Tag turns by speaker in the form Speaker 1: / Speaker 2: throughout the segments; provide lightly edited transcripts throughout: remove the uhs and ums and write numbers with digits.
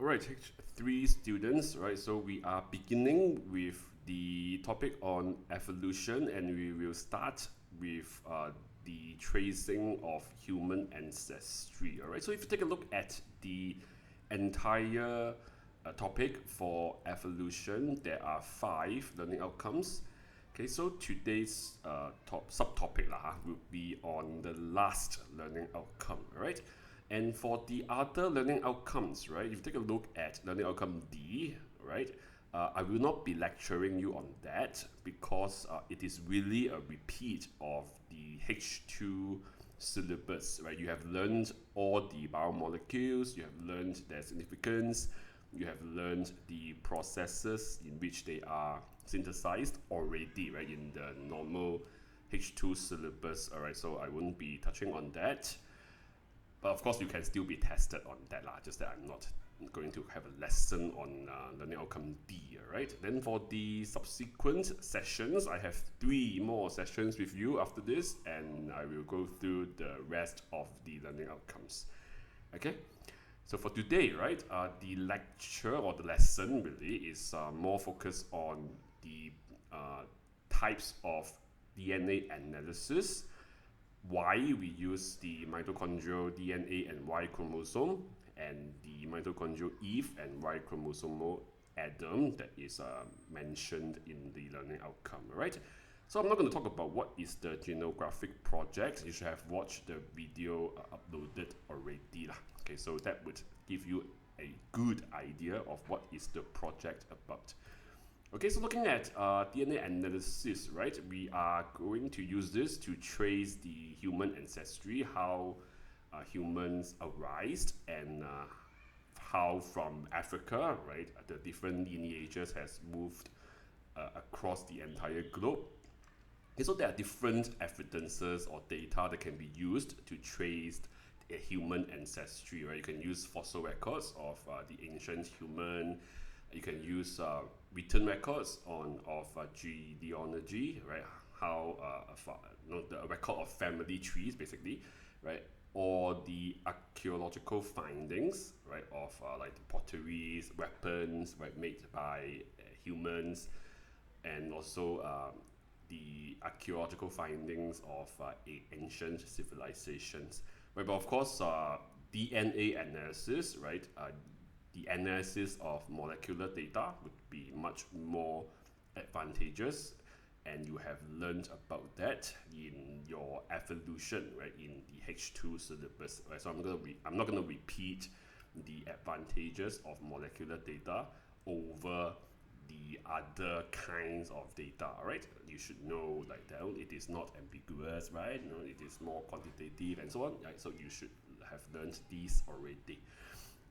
Speaker 1: Alright, three students, right? So we are beginning with the topic on evolution, and we will start with the tracing of human ancestry. Alright, so if you take a look at the entire topic for evolution, there are 5 learning outcomes. Okay, so today's subtopic will be on the last learning outcome, right? And for the other learning outcomes, right, if you take a look at learning outcome D, right, I will not be lecturing you on that because it is really a repeat of the H2 syllabus, right? You have learned all the biomolecules, you have learned their significance, you have learned the processes in which they are synthesized already, right, in the normal H2 syllabus. All right, so I won't be touching on that. But of course, you can still be tested on that, just that I'm not going to have a lesson on learning outcome D, right? Then for the subsequent sessions, I have 3 more sessions with you after this, and I will go through the rest of the learning outcomes. Okay? So for today, right, the lecture or the lesson really is more focused on the types of DNA analysis, why we use the mitochondrial DNA and Y chromosome, and the mitochondrial Eve and Y chromosomal Adam that is mentioned in the learning outcome, right? So I'm not going to talk about what is the genographic project. You should have watched the video uploaded already. Okay, so that would give you a good idea of what is the project about. Okay, so looking at DNA analysis, right, we are going to use this to trace the human ancestry, how humans arised, and how from Africa, right, the different lineages has moved across the entire globe. Okay, so there are different evidences or data that can be used to trace a human ancestry, right? You can use fossil records of the ancient human. You can use written records of genealogy, right? How the record of family trees, basically, right? Or the archaeological findings, right, of like the potteries, weapons, right, made by humans, and also the archaeological findings of ancient civilizations. Right, but of course, DNA analysis, right? The analysis of molecular data would be much more advantageous, and you have learned about that in your evolution, right, in the H2 syllabus, right? So I'm not going to repeat the advantages of molecular data over the other kinds of data, right? You should know like that it is not ambiguous, right? You know, it is more quantitative and so on, right? So you should have learned these already.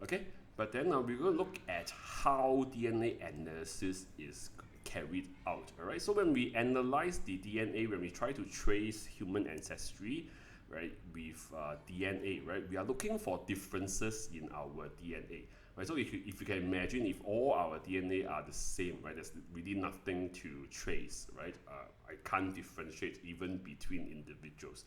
Speaker 1: Okay, but then we're going to look at how DNA analysis is carried out. All right, so when we analyze the DNA, when we try to trace human ancestry, right, with DNA, right, we are looking for differences in our DNA. Right, so if you can imagine, if all our DNA are the same, right, there's really nothing to trace, right? I can't differentiate even between individuals,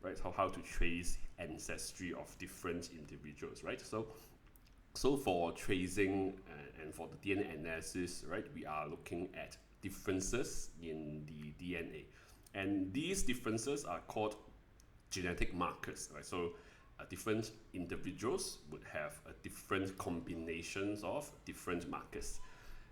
Speaker 1: right? So how to trace ancestry of different individuals, right? So for tracing and for the DNA analysis, right, we are looking at differences in the DNA, and these differences are called genetic markers, right? So different individuals would have different combinations of different markers,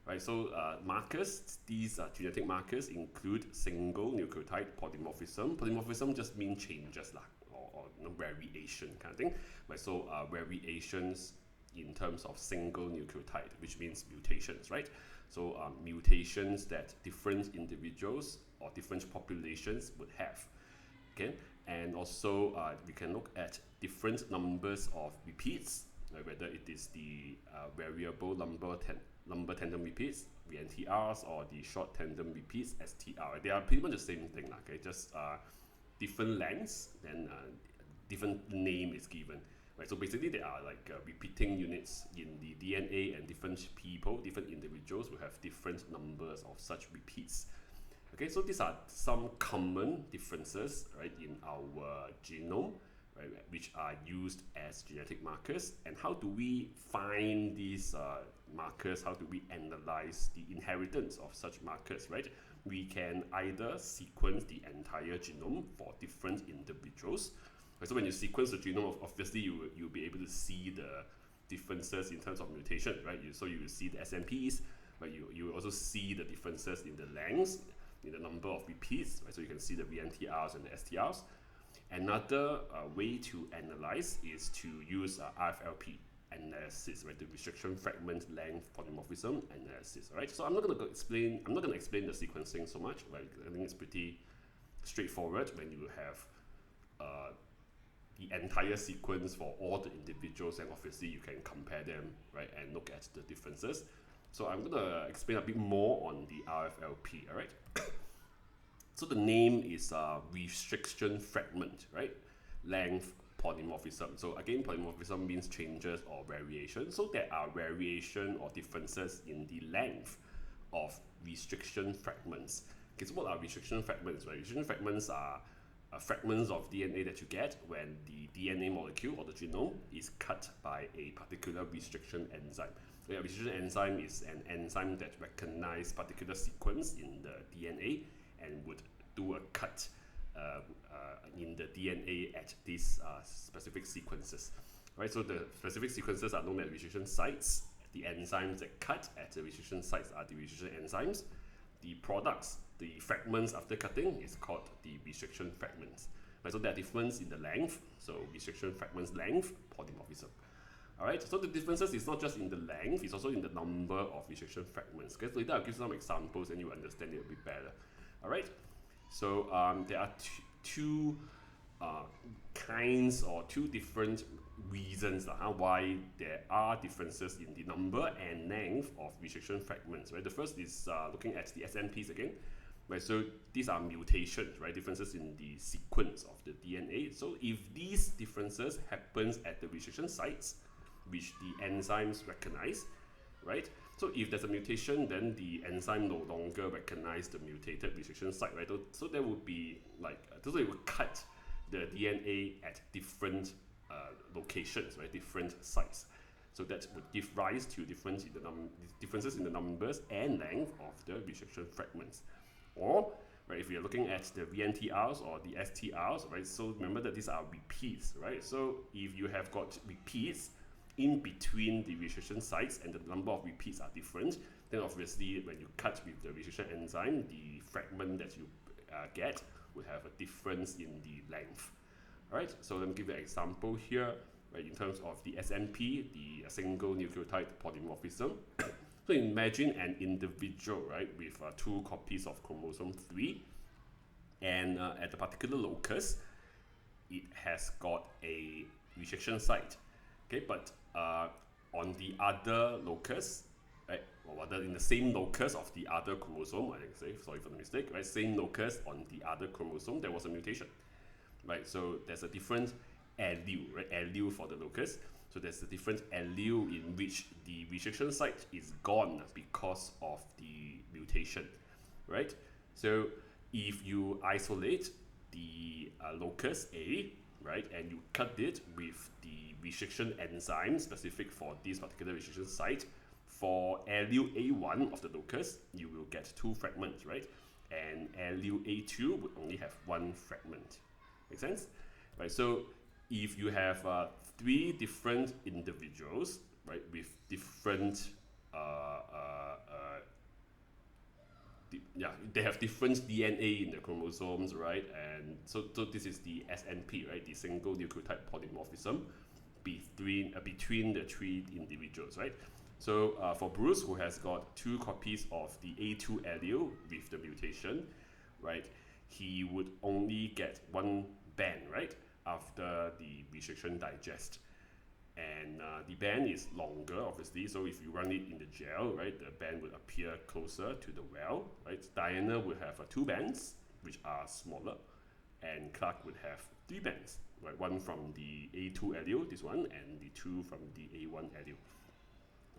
Speaker 1: right? So markers, these genetic markers include single nucleotide polymorphism. Polymorphism just means changes or variation kind of thing, right? So variations in terms of single nucleotide, which means mutations, right? So mutations that different individuals or different populations would have, okay? And also we can look at different numbers of repeats, whether it is the variable number tandem repeats, VTTRs, or the short tandem repeats, STR. They are pretty much the same thing, okay? Just different lengths, then different name is given. Right, so basically there are like repeating units in the DNA, and different people, different individuals will have different numbers of such repeats. Okay, so these are some common differences, right, in our genome, right, which are used as genetic markers. And how do we find these markers? How do we analyze the inheritance of such markers, right? We can either sequence the entire genome for different individuals. Right, so when you sequence the genome, obviously you'll be able to see the differences in terms of mutation, right? So you will see the SNPs, but you will also see the differences in the lengths, in the number of repeats, right? So you can see the VTTRs and the STRs. Another way to analyze is to use RFLP analysis, right? The restriction fragment length polymorphism analysis, right? So I'm not going to explain the sequencing so much, right? I think it's pretty straightforward when you have the entire sequence for all the individuals, and obviously you can compare them, right, and look at the differences. So I'm going to explain a bit more on the RFLP, all right? So the name is restriction fragment, right? Length polymorphism. So again, polymorphism means changes or variation. So there are variation or differences in the length of restriction fragments. Okay, so what are restriction fragments, right? Restriction fragments are fragments of DNA that you get when the DNA molecule or the genome is cut by a particular restriction enzyme. A restriction enzyme is an enzyme that recognizes particular sequence in the DNA and would do a cut in the DNA at these specific sequences. Right, so the specific sequences are known as restriction sites. The enzymes that cut at the restriction sites are the restriction enzymes. The products, the fragments after cutting, is called the restriction fragments. Right, so there are differences in the length. So restriction fragments length, polymorphism. Alright, so the differences is not just in the length, it's also in the number of restriction fragments. Okay, so later I'll give some examples and you understand it a bit better. Alright, so there are two kinds or two different reasons why there are differences in the number and length of restriction fragments. Right, the first is looking at the SNPs again. Right, so these are mutations, right? Differences in the sequence of the DNA. So if these differences happens at the restriction sites, which the enzymes recognize, right? So if there's a mutation, then the enzyme no longer recognize the mutated restriction site, right? So there would be like, so it would cut the DNA at different locations, right? Different sites. So that would give rise to differences in the numbers and length of the restriction fragments. Or, right, if you're looking at the VNTRs or the STRs, right? So remember that these are repeats, right? So if you have got repeats in between the restriction sites and the number of repeats are different, then obviously when you cut with the restriction enzyme, the fragment that you get will have a difference in the length. Alright, so let me give you an example here, right, in terms of the SNP, the single nucleotide polymorphism. So imagine an individual, right, with 2 copies of chromosome 3, and at a particular locus, it has got a restriction site. Okay, but on the other locus, right, or rather in the same locus of the other chromosome, I think, sorry for the mistake, right, same locus on the other chromosome, there was a mutation, right? So there's a different allele, right, allele for the locus. So there's a different allele in which the restriction site is gone because of the mutation, right? So if you isolate the locus A, right, and you cut it with the restriction enzyme specific for this particular restriction site, for allele A1 of the locus, you will get 2 fragments, right? And allele A2 would only have 1 fragment. Make sense? Right, so if you have 3 different individuals, right, with different they have different DNA in the chromosomes, right? And so this is the SNP, right? The single nucleotide polymorphism between the 3 individuals, right? So for Bruce, who has got 2 copies of the A2 allele with the mutation, right, he would only get 1 band, right, after the restriction digest. And the band is longer, obviously, so if you run it in the gel, right, the band would appear closer to the well, right? Diana would have 2 bands, which are smaller, and Clark would have 3 bands, right? 1 from the A2 allele, this one, and the 2 from the A1 allele.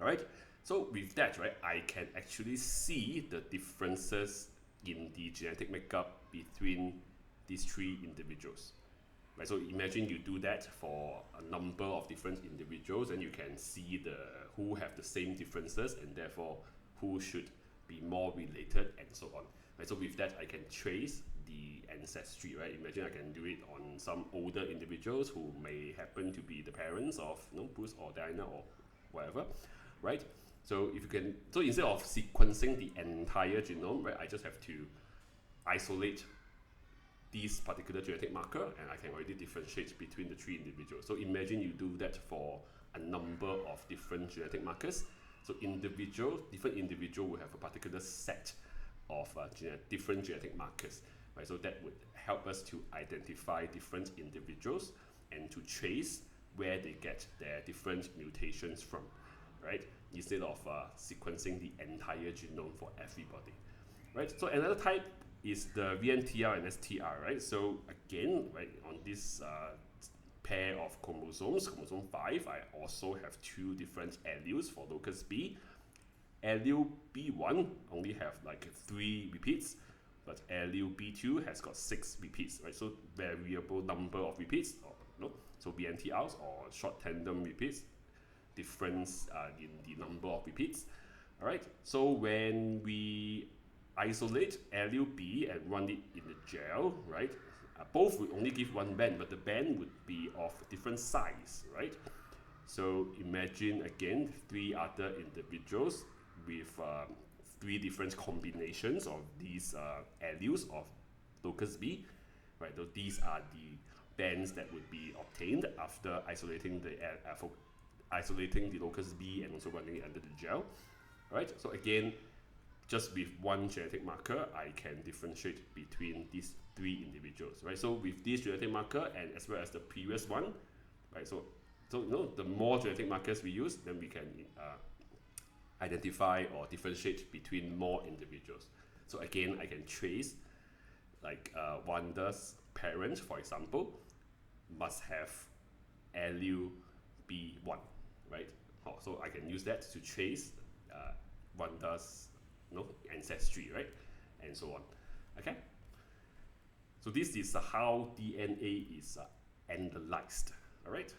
Speaker 1: All right, so with that, right, I can actually see the differences in the genetic makeup between these 3 individuals. Right, so imagine you do that for a number of different individuals, and you can see who have the same differences, and therefore who should be more related, and so on. Right, so with that, I can trace the ancestry. Right, imagine I can do it on some older individuals who may happen to be the parents of Bruce or Diana or whatever. Right, so if you can, so instead of sequencing the entire genome, right, I just have to isolate this particular genetic marker, and I can already differentiate between the 3 individuals. So imagine you do that for a number of different genetic markers. So different individual will have a particular set of different genetic markers, right? So that would help us to identify different individuals and to trace where they get their different mutations from, right? Instead of sequencing the entire genome for everybody, right? So another type is the VTTR and STR, right? So again, right, on this pair of chromosomes, chromosome 5, I also have 2 different alleles for locus B. Allele B1 only have like 3 repeats, but allele B2 has got 6 repeats, right? So variable number of repeats, or no, so VNTRs or short tandem repeats, difference in the number of repeats. All right. So when we isolate allele B and run it in the gel, right? Both would only give 1 band, but the band would be of different size, right? So imagine again 3 other individuals with 3 different combinations of these alleles of locus B, right? So these are the bands that would be obtained after isolating the locus B and also running it under the gel, right? So again, just with 1 genetic marker, I can differentiate between these 3 individuals, right? So with this genetic marker and as well as the previous one, right? So the more genetic markers we use, then we can identify or differentiate between more individuals. So again, I can trace, like Wanda's parents, for example, must have allele B1, right? So I can use that to trace Wanda's ancestry, right? And so on. Okay? So this is how DNA is analyzed. All right?